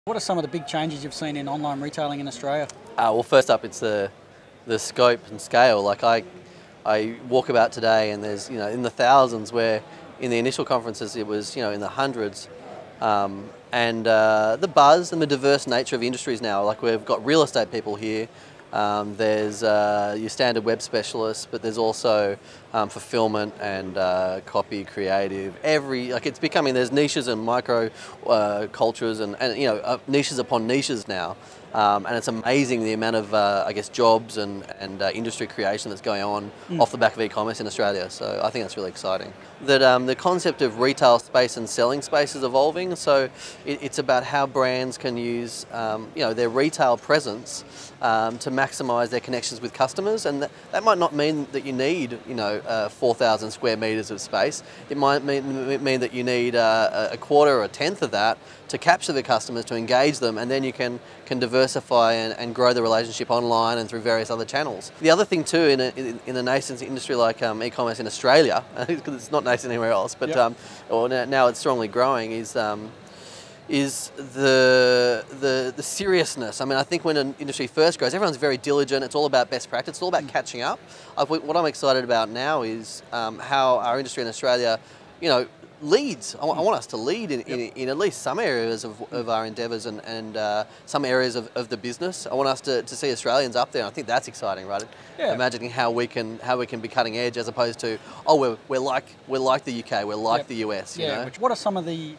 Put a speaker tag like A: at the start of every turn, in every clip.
A: What are some of the big changes you've seen in online retailing in Australia?
B: Well, first up, it's the scope and scale. Like I walk about today, and there's in the thousands, where in the initial conferences it was in the hundreds. The buzz and the diverse nature of industries now. Like we've got real estate people here. There's your standard web specialists, but there's also fulfillment and copy, creative. It's becoming, there's niches and micro cultures and niches upon niches now. And it's amazing the amount of I guess jobs and industry creation that's going on off the back of e-commerce in Australia. So I think that's really exciting. That the concept of retail space and selling space is evolving. So it's about how brands can use their retail presence to maximise their connections with customers, and that might not mean that you need 4,000 square metres of space. It might mean that you need a quarter or a tenth of that to capture the customers, to engage them, and then you can diversify and grow the relationship online and through various other channels. The other thing too, in a nascent industry like e-commerce in Australia, because it's not nascent anywhere else, but now it's strongly growing, is the seriousness. I mean, I think when an industry first grows, everyone's very diligent. It's all about best practice. It's all about catching up. What I'm excited about now is how our industry in Australia, leads. I want us to lead in at least some areas of our endeavours and some areas of the business. I want us to see Australians up there, and I think that's exciting, right? Yeah. Imagining how we can be cutting edge, as opposed to we're like the UK, we're like the US.
A: Yeah. What are some of the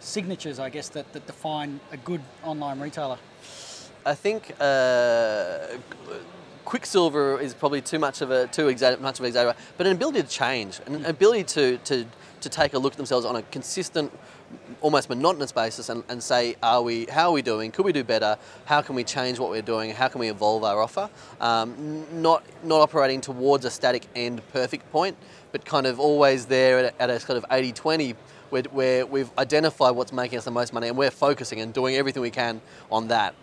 A: signatures, I guess, that define a good online retailer?
B: I think Quicksilver is probably too much of an exaggeration, but an ability to change, an ability to take a look at themselves on a consistent, almost monotonous basis and say, how are we doing? Could we do better? How can we change what we're doing? How can we evolve our offer? Not operating towards a static end perfect point, but kind of always there at a sort of 80-20, where we've identified what's making us the most money, and we're focusing and doing everything we can on that.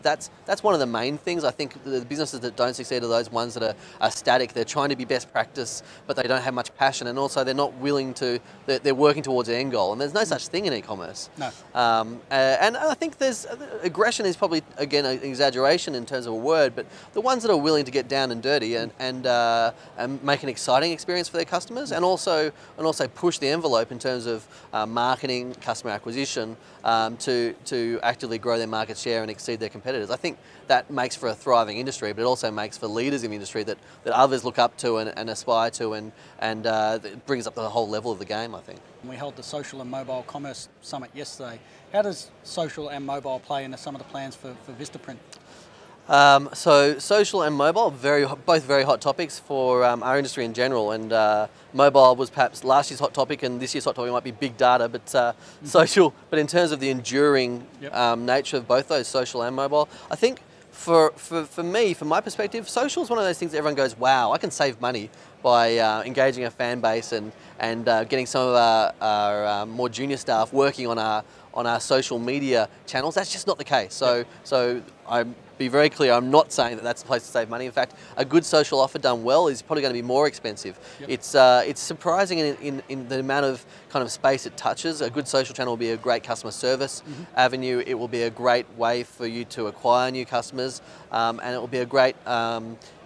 B: That's one of the main things. I think the businesses that don't succeed are those ones that are static. They're trying to be best practice, but they don't have much passion, and also they're not willing to. They're working towards an end goal, and there's no such thing in e-commerce.
A: No.
B: And I think there's aggression is probably, again, an exaggeration in terms of a word, but the ones that are willing to get down and dirty and make an exciting experience for their customers, and also push the envelope in terms of marketing, customer acquisition, to actively grow their market share and exceed their competitors. I think that makes for a thriving industry, but it also makes for leaders in the industry that others look up to and aspire to, and it brings up the whole level of the game, I think.
A: We held the Social and Mobile Commerce Summit yesterday. How does social and mobile play into some of the plans for VistaPrint?
B: So social and mobile, both very hot topics for our industry in general, and mobile was perhaps last year's hot topic, and this year's hot topic might be big data, but social. But in terms of the enduring nature of both those, social and mobile, I think for me, from my perspective, social is one of those things that everyone goes, wow, I can save money by engaging a fan base and getting some of our more junior staff working on our social media channels. That's just not the case. So I'm be very clear, I'm not saying that that's the place to save money. In fact, a good social offer done well is probably going to be more expensive. It's surprising in the amount of kind of space it touches. A good social channel will be a great customer service avenue. It will be a great way for you to acquire new customers, and it will be a great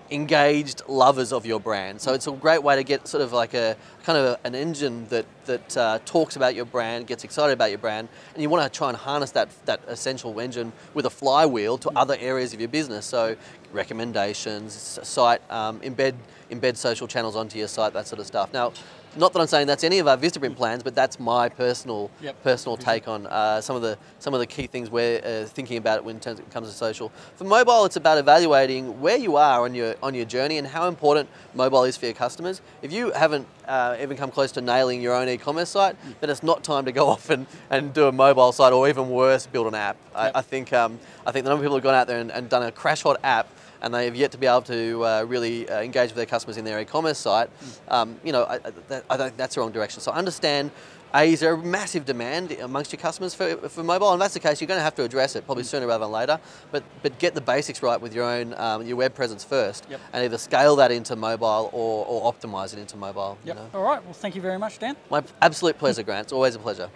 B: engaged lovers of your brand. So it's a great way to get sort of like a kind of an engine that talks about your brand, gets excited about your brand, and you want to try and harness that essential engine with a flywheel to other areas of your business. So recommendations, site, embed social channels onto your site, that sort of stuff. Now, not that I'm saying that's any of our VistaPrint plans, but that's my personal take on some of the key things we're thinking about when it comes to social. For mobile, it's about evaluating where you are on your journey and how important mobile is for your customers. If you haven't even come close to nailing your own e-commerce site, then it's not time to go off and do a mobile site, or even worse, build an app. I think the number of people who've gone out there and done a crash hot app, and they have yet to be able to really engage with their customers in their e-commerce site, I think that's the wrong direction. So understand, is there a massive demand amongst your customers for mobile? And if that's the case, you're going to have to address it, probably sooner rather than later. But get the basics right with your own your web presence first, and either scale that into mobile or optimize it into mobile.
A: All right. Well, thank you very much, Dan.
B: My absolute pleasure, Grant. It's always a pleasure.